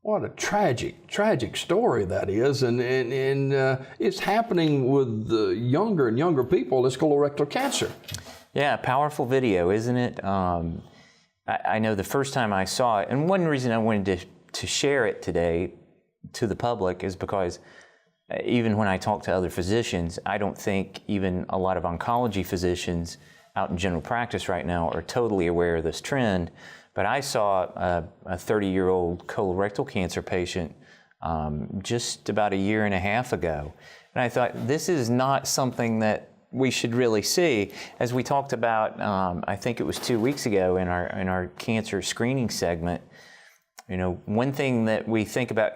What a tragic story that is, and it's happening with younger and younger people, this colorectal cancer. Yeah, powerful video, isn't it? I know the first time I saw it, and one reason I wanted to share it today to the public is because even when I talk to other physicians, I don't think even a lot of oncology physicians out in general practice right now are totally aware of this trend. But I saw a 30-year-old colorectal cancer patient just about a year and a half ago. And I thought, this is not something that we should really see. As we talked about, I think it was 2 weeks ago in our cancer screening segment, you know, one thing that we think about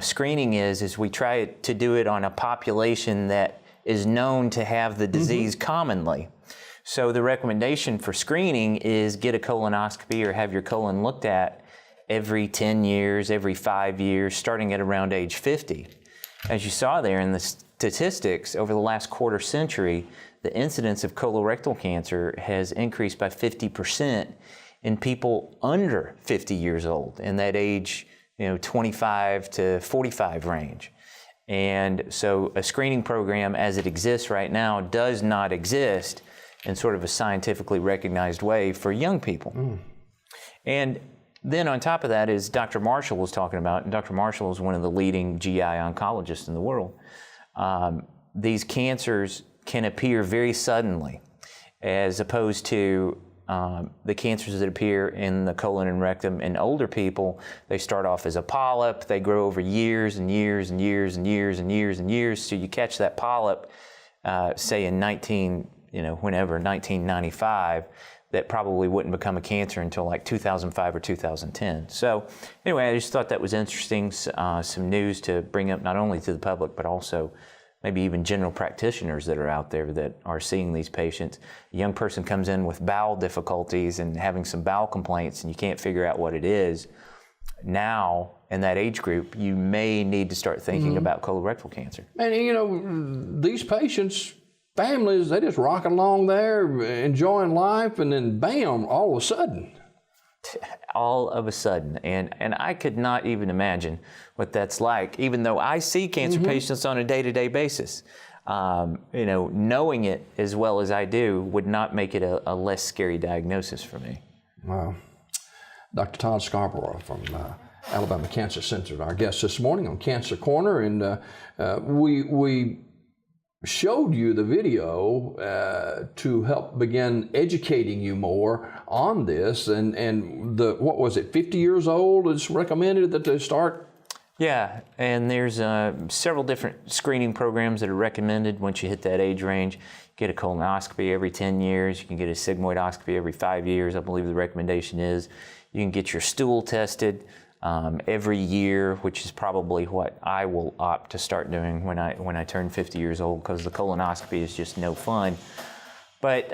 screening is we try to do it on a population that is known to have the disease commonly. So the recommendation for screening is get a colonoscopy or have your colon looked at every 10 years, every 5 years, starting at around age 50. As you saw there in the statistics, over the last quarter century, the incidence of colorectal cancer has increased by 50% in people under 50 years old, in that age, 25 to 45 range. And so a screening program as it exists right now does not exist in sort of a scientifically recognized way for young people. And then on top of that is Dr. Marshall was talking about, and Dr. Marshall is one of the leading GI oncologists in the world. These cancers can appear very suddenly, as opposed to the cancers that appear in the colon and rectum in older people. They start off as a polyp, they grow over years and years and years and years and years and years. So you catch that polyp, say in 1995, that probably wouldn't become a cancer until like 2005 or 2010. So anyway, I just thought that was interesting, some news to bring up not only to the public, but also maybe even general practitioners that are out there that are seeing these patients. A young person comes in with bowel difficulties and having some bowel complaints and you can't figure out what it is. Now, in that age group, you may need to start thinking about colorectal cancer. And these patients, families, they just rocking along there, enjoying life, and then bam, all of a sudden. All of a sudden. And I could not even imagine what that's like, even though I see cancer patients on a day-to-day basis. Knowing it as well as I do would not make it a less scary diagnosis for me. Wow. Dr. Todd Scarbrough from Alabama Cancer Center, our guest this morning on Cancer Corner, and we showed you the video to help begin educating you more on this, and what was it, 50 years old is recommended that they start? Yeah, and there's several different screening programs that are recommended once you hit that age range. Get a colonoscopy every 10 years, you can get a sigmoidoscopy every 5 years, I believe the recommendation is. You can get your stool tested every year, which is probably what I will opt to start doing when I turn 50 years old, because the colonoscopy is just no fun. But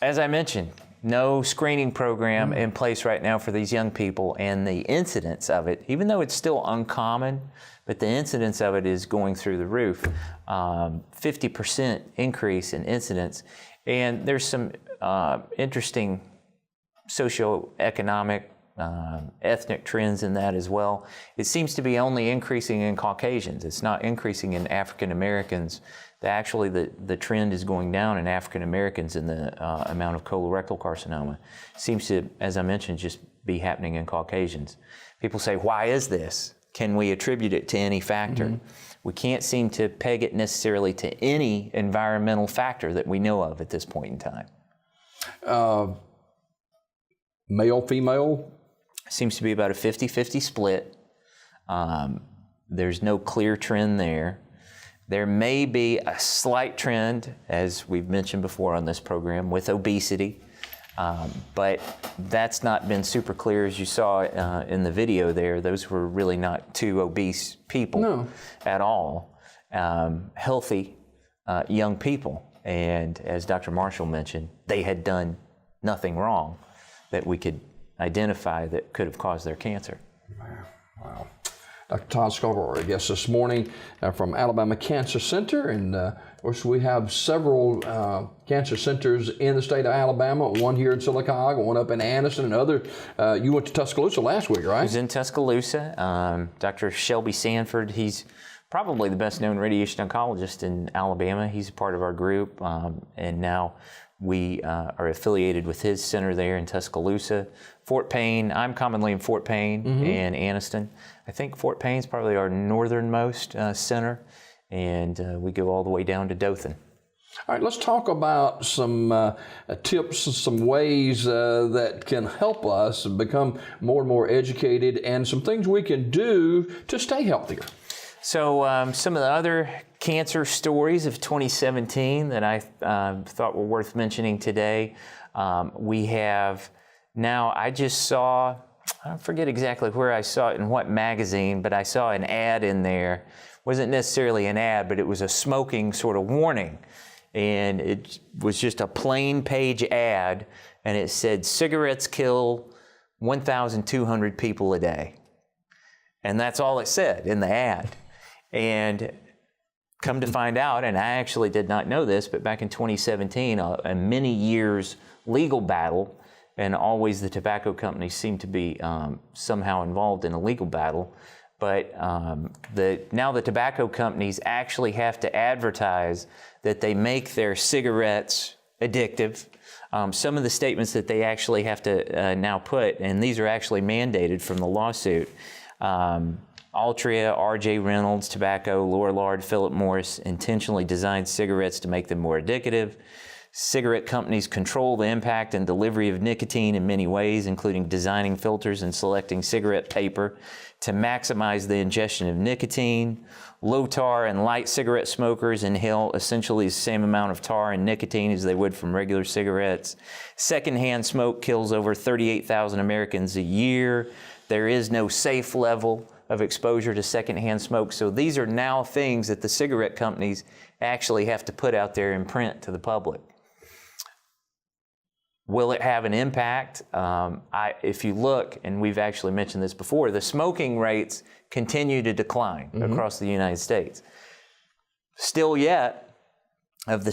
as I mentioned, no screening program in place right now for these young people, and the incidence of it, even though it's still uncommon, but the incidence of it is going through the roof. 50% increase in incidence, and there's some interesting socioeconomic ethnic trends in that as well. It seems to be only increasing in Caucasians. It's not increasing in African Americans. Actually, the trend is going down in African Americans in the amount of colorectal carcinoma. Seems to, as I mentioned, just be happening in Caucasians. People say, why is this? Can we attribute it to any factor? We can't seem to peg it necessarily to any environmental factor that we know of at this point in time. Male, female? Seems to be about a 50-50 split. There's no clear trend there. There may be a slight trend, as we've mentioned before on this program, with obesity, but that's not been super clear. As you saw in the video there, those were really not two obese people at all. Healthy young people, and as Dr. Marshall mentioned, they had done nothing wrong that we could identify that could have caused their cancer. Wow. Dr. Todd Scarbrough, our guest this morning from Alabama Cancer Center. And of course, we have several cancer centers in the state of Alabama, one here in Sylacauga, one up in Anniston, and other. You went to Tuscaloosa last week, right? I was in Tuscaloosa. Dr. Shelby Sanford, he's probably the best known radiation oncologist in Alabama. He's a part of our group, and now we are affiliated with his center there in Tuscaloosa. Fort Payne, I'm commonly in Fort Payne and Anniston. I think Fort Payne's probably our northernmost center, and we go all the way down to Dothan. All right, let's talk about some tips, some ways that can help us become more and more educated, and some things we can do to stay healthier. So some of the other cancer stories of 2017 that I thought were worth mentioning today, we have now, I just saw, I forget exactly where I saw it in what magazine, but I saw an ad in there. It wasn't necessarily an ad, but it was a smoking sort of warning. And it was just a plain page ad, and it said, cigarettes kill 1,200 people a day. And that's all it said in the ad. And come to find out, and I actually did not know this, but back in 2017, a many years legal battle, and always the tobacco companies seem to be somehow involved in a legal battle, but now the tobacco companies actually have to advertise that they make their cigarettes addictive. Some of the statements that they actually have to now put, and these are actually mandated from the lawsuit, Altria, R.J. Reynolds, Tobacco, Lorillard, Philip Morris intentionally designed cigarettes to make them more addictive. Cigarette companies control the impact and delivery of nicotine in many ways, including designing filters and selecting cigarette paper to maximize the ingestion of nicotine. Low tar and light cigarette smokers inhale essentially the same amount of tar and nicotine as they would from regular cigarettes. Secondhand smoke kills over 38,000 Americans a year. There is no safe level of exposure to secondhand smoke. So these are now things that the cigarette companies actually have to put out there in print to the public. Will it have an impact? If you look, and we've actually mentioned this before, the smoking rates continue to decline across the United States. Still yet, of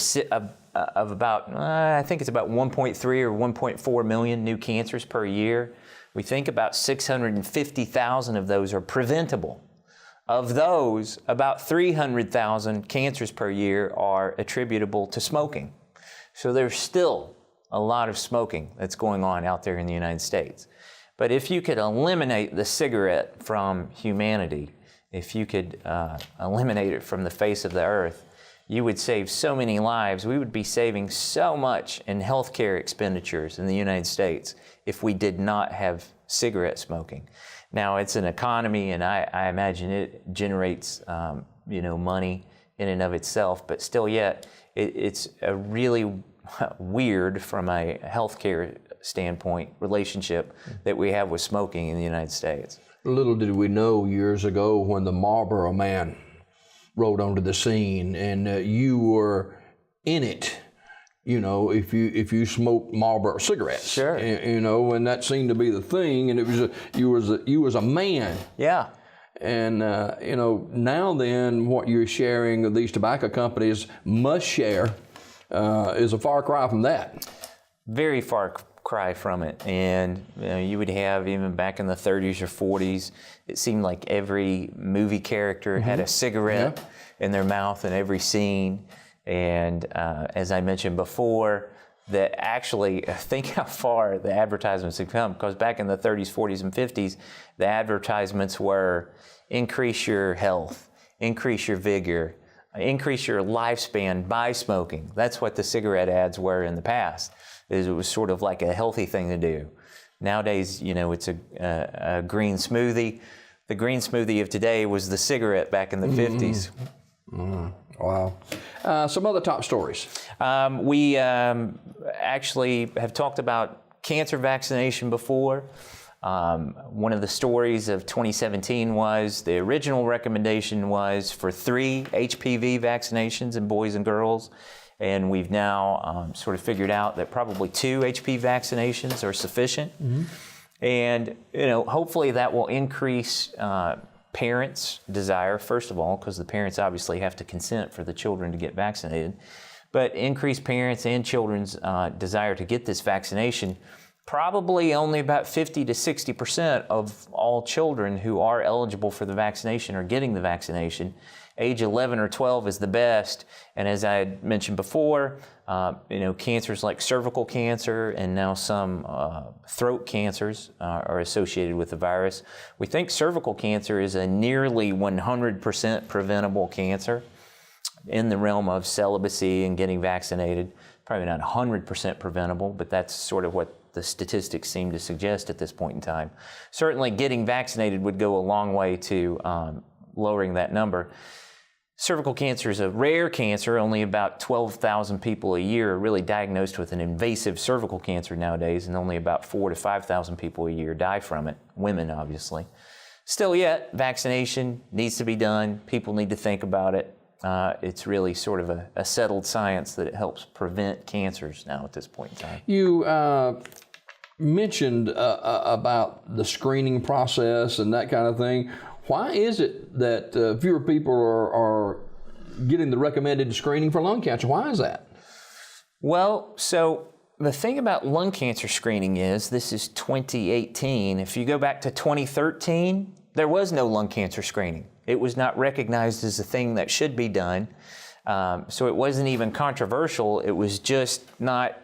about, I think it's about 1.3 or 1.4 million new cancers per year, we think about 650,000 of those are preventable. Of those, about 300,000 cancers per year are attributable to smoking. So there's still a lot of smoking that's going on out there in the United States. But if you could eliminate the cigarette from humanity, if you could eliminate it from the face of the earth, you would save so many lives. We would be saving so much in healthcare expenditures in the United States if we did not have cigarette smoking. Now, it's an economy, and I imagine it generates money in and of itself, but still yet, it's a really weird, from a healthcare standpoint, relationship that we have with smoking in the United States. Little did we know years ago when the Marlboro Man rode onto the scene, and you were in it. You know, if you smoked Marlboro cigarettes, sure, and that seemed to be the thing, and it was you was a man. Yeah. And now then, what you're sharing of these tobacco companies must share is a far cry from that. Very far cry from it. And you would have, even back in the 30s or 40s, it seemed like every movie character had a cigarette in their mouth in every scene. And as I mentioned before, that actually, think how far the advertisements have come, because back in the 30s, 40s, and 50s, the advertisements were increase your health, increase your vigor, increase your lifespan by smoking. That's what the cigarette ads were in the past. It was sort of like a healthy thing to do. Nowadays, it's a green smoothie. The green smoothie of today was the cigarette back in the 50s. Wow. Some other top stories. We actually have talked about cancer vaccination before. One of the stories of 2017 was the original recommendation was for 3 HPV vaccinations in boys and girls. And we've now sort of figured out that probably 2 HPV vaccinations are sufficient. And, hopefully that will increase parents' desire, first of all, because the parents obviously have to consent for the children to get vaccinated, but increased parents' and children's desire to get this vaccination. Probably only about 50 to 60% of all children who are eligible for the vaccination are getting the vaccination. Age 11 or 12 is the best, and as I had mentioned before, cancers like cervical cancer and now some throat cancers are associated with the virus. We think cervical cancer is a nearly 100% preventable cancer in the realm of celibacy and getting vaccinated. Probably not 100% preventable, but that's sort of what the statistics seem to suggest at this point in time. Certainly getting vaccinated would go a long way to lowering that number. Cervical cancer is a rare cancer. Only about 12,000 people a year are really diagnosed with an invasive cervical cancer nowadays, and only about 4,000 to 5,000 people a year die from it, women obviously. Still yet, vaccination needs to be done. People need to think about it. It's really sort of a settled science that it helps prevent cancers now at this point in time. You mentioned about the screening process and that kind of thing. Why is it that fewer people are getting the recommended screening for lung cancer? Why is that? Well, so the thing about lung cancer screening is, this is 2018. If you go back to 2013, there was no lung cancer screening. It was not recognized as a thing that should be done. So it wasn't even controversial. It was just not,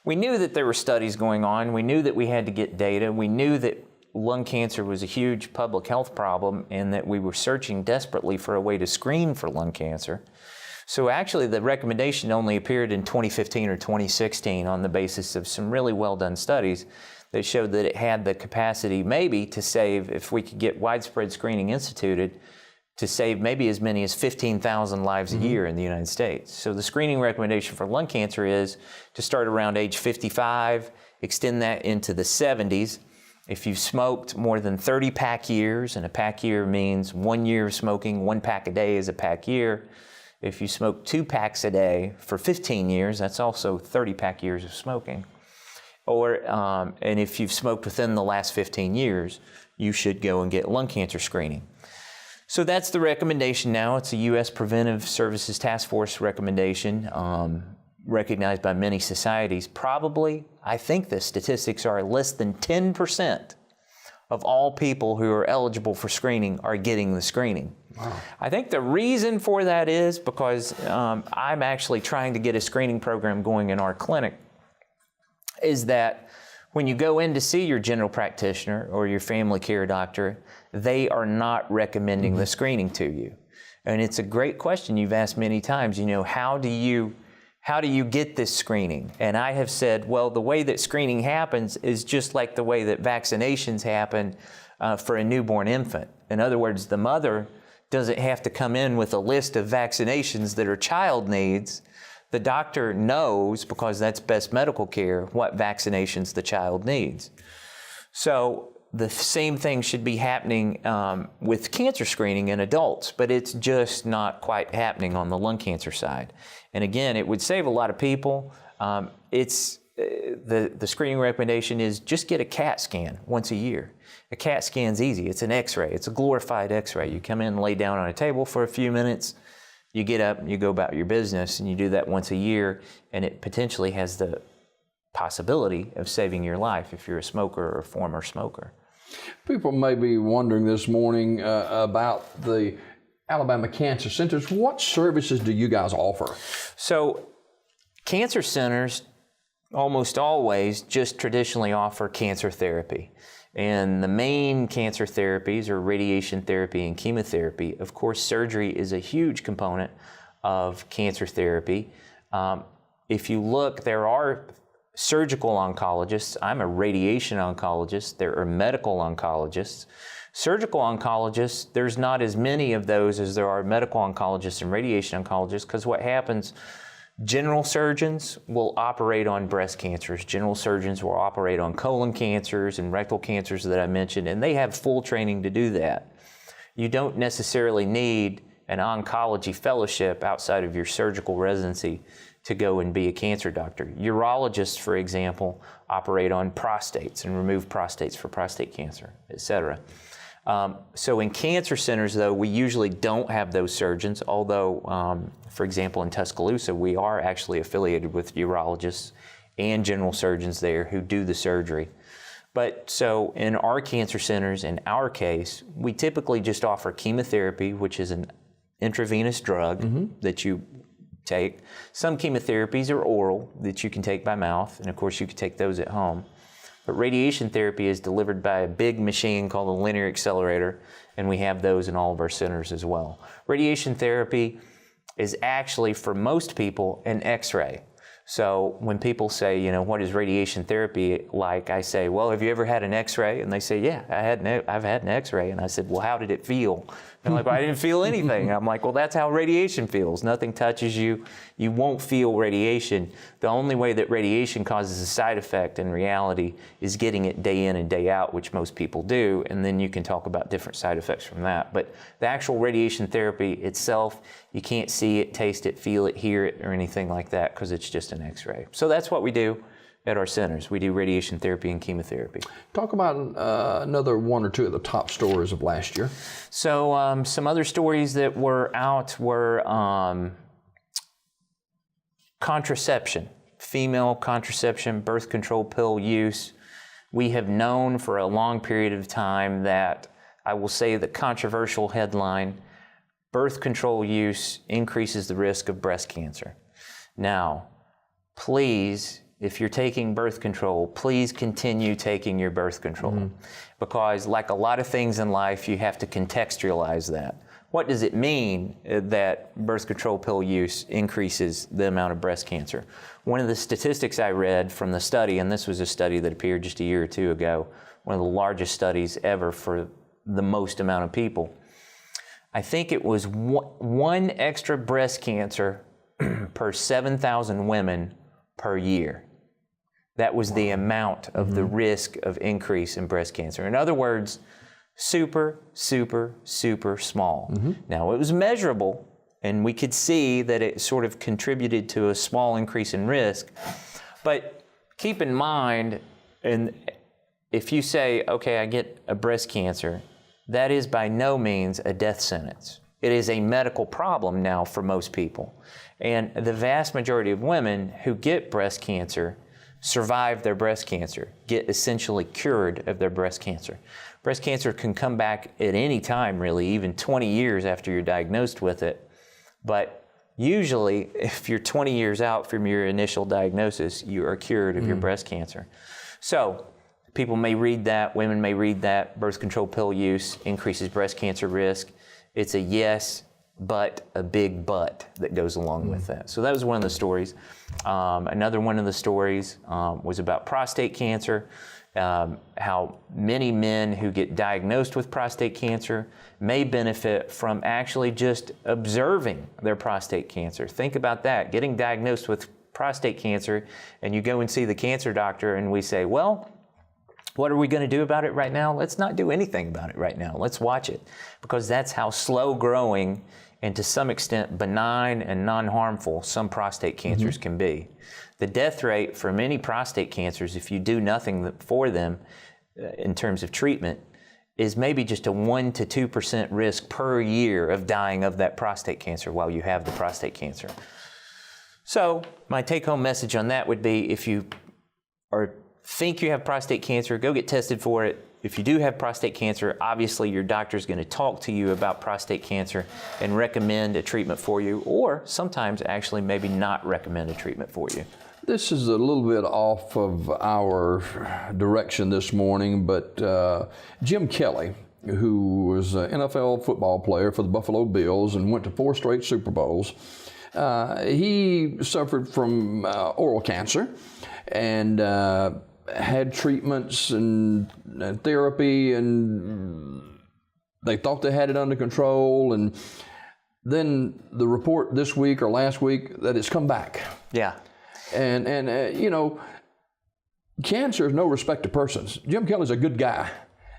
we knew that there were studies going on. We knew that we had to get data. We knew that lung cancer was a huge public health problem and that we were searching desperately for a way to screen for lung cancer. So actually the recommendation only appeared in 2015 or 2016 on the basis of some really well done studies that showed that it had the capacity maybe to save, if we could get widespread screening instituted, to save maybe as many as 15,000 lives a year in the United States. So the screening recommendation for lung cancer is to start around age 55, extend that into the 70s. If you've smoked more than 30 pack years, and a pack year means 1 year of smoking, 1 pack a day is a pack year. If you smoke 2 packs a day for 15 years, that's also 30 pack years of smoking. And if you've smoked within the last 15 years, you should go and get lung cancer screening. So that's the recommendation now. It's a U.S. Preventive Services Task Force recommendation, recognized by many societies. Probably, I think the statistics are less than 10% of all people who are eligible for screening are getting the screening. Wow. I think the reason for that is because I'm actually trying to get a screening program going in our clinic, is that when you go in to see your general practitioner or your family care doctor, they are not recommending the screening to you. And it's a great question you've asked many times, how do you get this screening? And I have said, well, the way that screening happens is just like the way that vaccinations happen for a newborn infant. In other words, the mother doesn't have to come in with a list of vaccinations that her child needs. The doctor knows, because that's best medical care, what vaccinations the child needs. So the same thing should be happening with cancer screening in adults, but it's just not quite happening on the lung cancer side. And again, it would save a lot of people. The screening recommendation is just get a CAT scan once a year. A CAT scan's easy. It's an X-ray. It's a glorified X-ray. You come in and lay down on a table for a few minutes. You get up and you go about your business, and you do that once a year, and it potentially has the possibility of saving your life if you're a smoker or a former smoker. People may be wondering this morning about the Alabama Cancer Centers. What services do you guys offer? So cancer centers almost always just traditionally offer cancer therapy. And the main cancer therapies are radiation therapy and chemotherapy. Of course, surgery is a huge component of cancer therapy. If you look, there are surgical oncologists. I'm a radiation oncologist. There are medical oncologists. Surgical oncologists, there's not as many of those as there are medical oncologists and radiation oncologists, because what happens, general surgeons will operate on breast cancers. General surgeons will operate on colon cancers and rectal cancers that I mentioned, and they have full training to do that. You don't necessarily need an oncology fellowship outside of your surgical residency to go and be a cancer doctor. Urologists, for example, operate on prostates and remove prostates for prostate cancer, etc. So in cancer centers, though, we usually don't have those surgeons, although, for example, in Tuscaloosa, we are actually affiliated with urologists and general surgeons there who do the surgery. But so in our cancer centers, in our case, we typically just offer chemotherapy, which is an intravenous drug that you take. Some chemotherapies are oral that you can take by mouth, and of course you can take those at home. But radiation therapy is delivered by a big machine called a linear accelerator, and we have those in all of our centers as well. Radiation therapy is actually, for most people, an X-ray. So when people say, you know, what is radiation therapy like? I say, well, have you ever had an X-ray? And they say, yeah, I've had an X-ray. And I said, well, how did it feel? They're like, well, I didn't feel anything. I'm like, well, that's how radiation feels. Nothing touches you. You won't feel radiation. The only way that radiation causes a side effect in reality is getting it day in and day out, which most people do. And then you can talk about different side effects from that. But the actual radiation therapy itself, you can't see it, taste it, feel it, hear it, or anything like that because it's just an X-ray. So that's what we do at our centers. We do radiation therapy and chemotherapy. Talk about another one or two of the top stories of last year. So some other stories that were out were contraception, female contraception, birth control pill use. We have known for a long period of time that, I will say the controversial headline, birth control use increases the risk of breast cancer. Now, please, if you're taking birth control, please continue taking your birth control. Because like a lot of things in life, you have to contextualize that. What does it mean that birth control pill use increases the amount of breast cancer? One of the statistics I read from the study, and this was a study that appeared just a year or two ago, one of the largest studies ever for the most amount of people. I think it was one extra breast cancer per 7,000 women per year. That was the amount of the risk of increase in breast cancer. In other words, super, super, super small. Now, it was measurable, and we could see that it sort of contributed to a small increase in risk. But keep in mind, and if you say, okay, I get a breast cancer, that is by no means a death sentence. It is a medical problem now for most people. And the vast majority of women who get breast cancer survive their breast cancer, get essentially cured of their breast cancer. Breast cancer can come back at any time, really, even 20 years after you're diagnosed with it. But usually, if you're 20 years out from your initial diagnosis, you are cured of your breast cancer. So, people may read that, women may read that, birth control pill use increases breast cancer risk. It's a yes, but a big but that goes along with that. So that was one of the stories. Another one of the stories was about prostate cancer, how many men who get diagnosed with prostate cancer may benefit from actually just observing their prostate cancer. Think about that, getting diagnosed with prostate cancer, and you go and see the cancer doctor, and we say, well, what are we going to do about it right now? Let's not do anything about it right now. Let's watch it, because that's how slow growing and to some extent benign and non-harmful some prostate cancers can be. The death rate for many prostate cancers, if you do nothing for them in terms of treatment, is maybe just a 1% to 2% risk per year of dying of that prostate cancer while you have the prostate cancer. So my take-home message on that would be, if you think you have prostate cancer, go get tested for it. If you do have prostate cancer, obviously your doctor is going to talk to you about prostate cancer and recommend a treatment for you, or sometimes actually maybe not recommend a treatment for you. This is a little bit off of our direction this morning, but Jim Kelly, who was an NFL football player for the Buffalo Bills and went to 4 straight Super Bowls, he suffered from oral cancer and had treatments and therapy, and they thought they had it under control, and then the report this week or last week that it's come back. Yeah. And you know, cancer is no respect to persons. Jim Kelly's a good guy.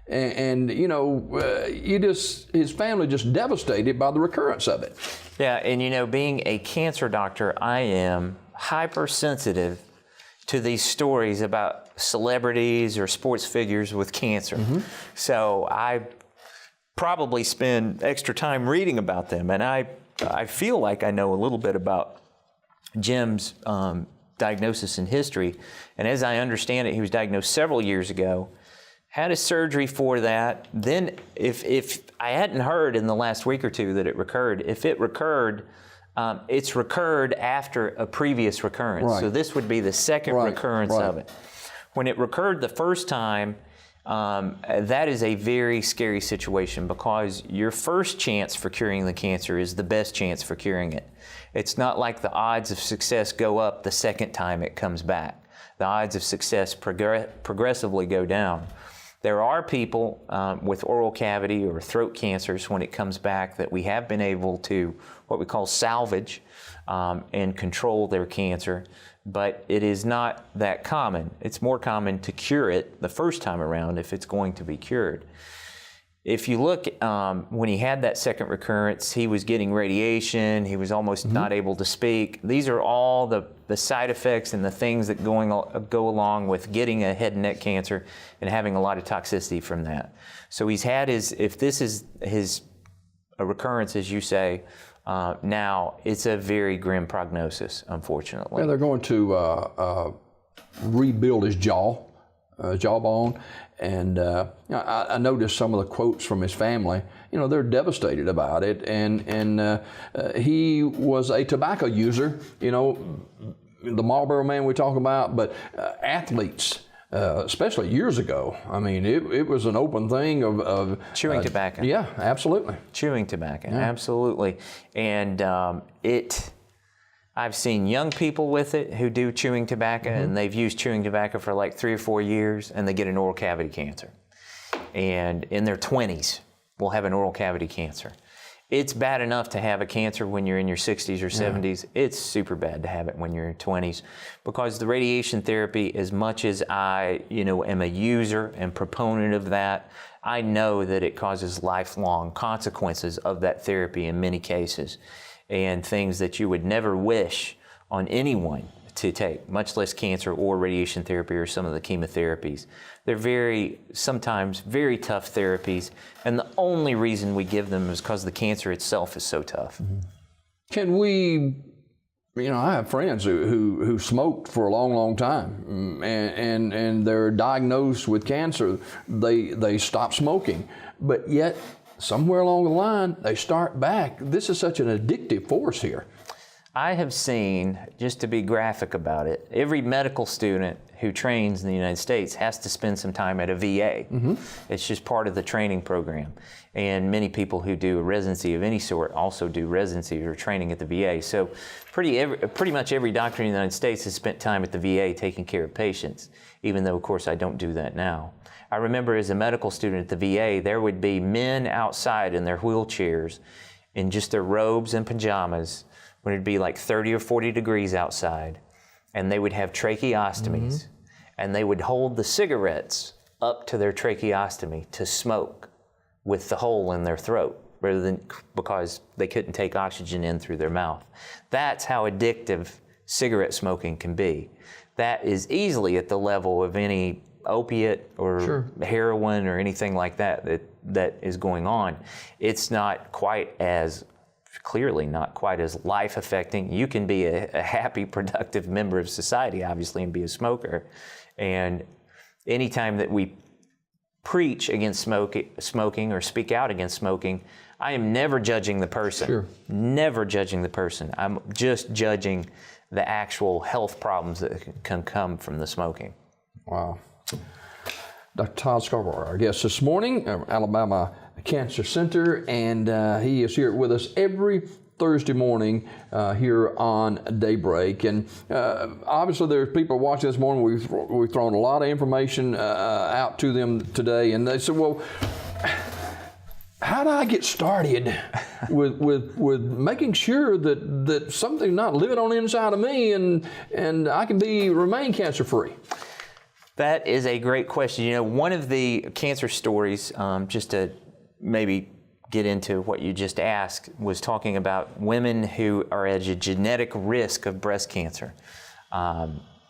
And you know, his family just devastated by the recurrence of it. Yeah, and you know, being a cancer doctor, I am hypersensitive to these stories about celebrities or sports figures with cancer. So probably spend extra time reading about them. And I feel like I know a little bit about Jim's diagnosis and history. And as I understand it, he was diagnosed several years ago, had a surgery for that. Then if I hadn't heard in the last week or two that it recurred, if it recurred, it's recurred after a previous recurrence. Right. So this would be the second recurrence of it. When it recurred the first time, that is a very scary situation because your first chance for curing the cancer is the best chance for curing it. It's not like the odds of success go up the second time it comes back. The odds of success progressively go down. There are people with oral cavity or throat cancers when it comes back that we have been able to what we call salvage and control their cancer, but it is not that common. It's more common to cure it the first time around if it's going to be cured. If you look, when he had that second recurrence, he was getting radiation, he was almost not able to speak. These are all the side effects and the things that go along with getting a head and neck cancer and having a lot of toxicity from that. So he's had if this is a recurrence, as you say, now it's a very grim prognosis, unfortunately. Yeah, they're going to rebuild his jawbone. And I noticed some of the quotes from his family. You know, they're devastated about it. And he was a tobacco user, you know, the Marlboro Man we talk about, but athletes, especially years ago. I mean, it was an open thing of chewing tobacco. Yeah, absolutely. Chewing tobacco, absolutely. And I've seen young people with it who do chewing tobacco, and they've used chewing tobacco for like 3 or 4 years, and they get an oral cavity cancer. And in their 20s, will have an oral cavity cancer. It's bad enough to have a cancer when you're in your 60s or 70s. It's super bad to have it when you're in your 20s, because the radiation therapy, as much as I, am a user and proponent of that, I know that it causes lifelong consequences of that therapy in many cases, and things that you would never wish on anyone to take, much less cancer or radiation therapy or some of the chemotherapies. They're sometimes very tough therapies, and the only reason we give them is because the cancer itself is so tough. Can we, I have friends who smoked for a long, long time, and they're diagnosed with cancer. They stop smoking, but yet somewhere along the line, they start back. This is such an addictive force here. I have seen, just to be graphic about it, every medical student who trains in the United States has to spend some time at a VA. It's just part of the training program. And many people who do a residency of any sort also do residency or training at the VA. So pretty much every doctor in the United States has spent time at the VA taking care of patients, even though, of course, I don't do that now. I remember as a medical student at the VA, there would be men outside in their wheelchairs in just their robes and pajamas when it'd be like 30 or 40 degrees outside, and they would have tracheostomies, and they would hold the cigarettes up to their tracheostomy to smoke with the hole in their throat, because they couldn't take oxygen in through their mouth. That's how addictive cigarette smoking can be. That is easily at the level of any opiate or heroin or anything like that is going on. It's not quite as, clearly not quite as life-affecting. You can be a happy, productive member of society, obviously, and be a smoker. And anytime that we preach against smoking or speak out against smoking, I am never judging the person. Never judging the person. I'm just judging the actual health problems that can come from the smoking. Wow. Dr. Todd Scarbrough, our guest this morning, Alabama Cancer Center, and he is here with us every Thursday morning here on Daybreak. And obviously there's people watching this morning. We've thrown a lot of information out to them today, and they said, well, how do I get started with making sure that something's not living on the inside of me and I can remain cancer free? That is a great question. One of the cancer stories, just to maybe get into what you just asked, was talking about women who are at a genetic risk of breast cancer.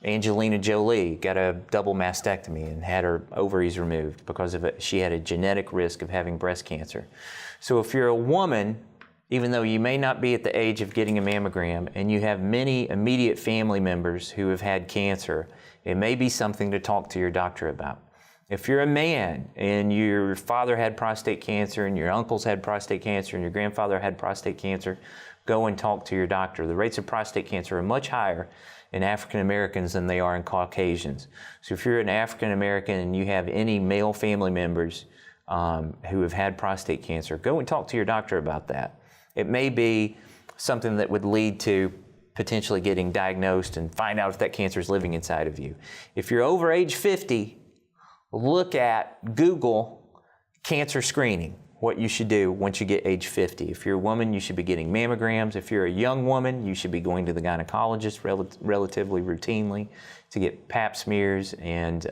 Angelina Jolie got a double mastectomy and had her ovaries removed because of it. She had a genetic risk of having breast cancer. So if you're a woman, even though you may not be at the age of getting a mammogram and you have many immediate family members who have had cancer, it may be something to talk to your doctor about. If you're a man and your father had prostate cancer and your uncles had prostate cancer and your grandfather had prostate cancer, go and talk to your doctor. The rates of prostate cancer are much higher in African Americans than they are in Caucasians. So if you're an African American and you have any male family members who have had prostate cancer, go and talk to your doctor about that. It may be something that would lead to potentially getting diagnosed and find out if that cancer is living inside of you. If you're over age 50, Google cancer screening, what you should do once you get age 50. If you're a woman, you should be getting mammograms. If you're a young woman, you should be going to the gynecologist relatively routinely to get pap smears and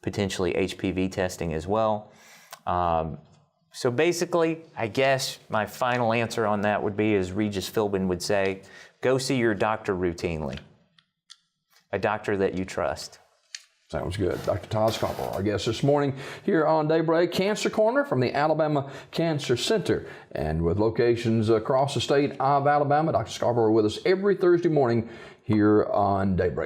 potentially HPV testing as well. So basically, I guess my final answer on that would be, as Regis Philbin would say, go see your doctor routinely, a doctor that you trust. Sounds good. Dr. Todd Scarbrough, our guest this morning here on Daybreak Cancer Corner from the Alabama Cancer Center. And with locations across the state of Alabama, Dr. Scarbrough with us every Thursday morning here on Daybreak.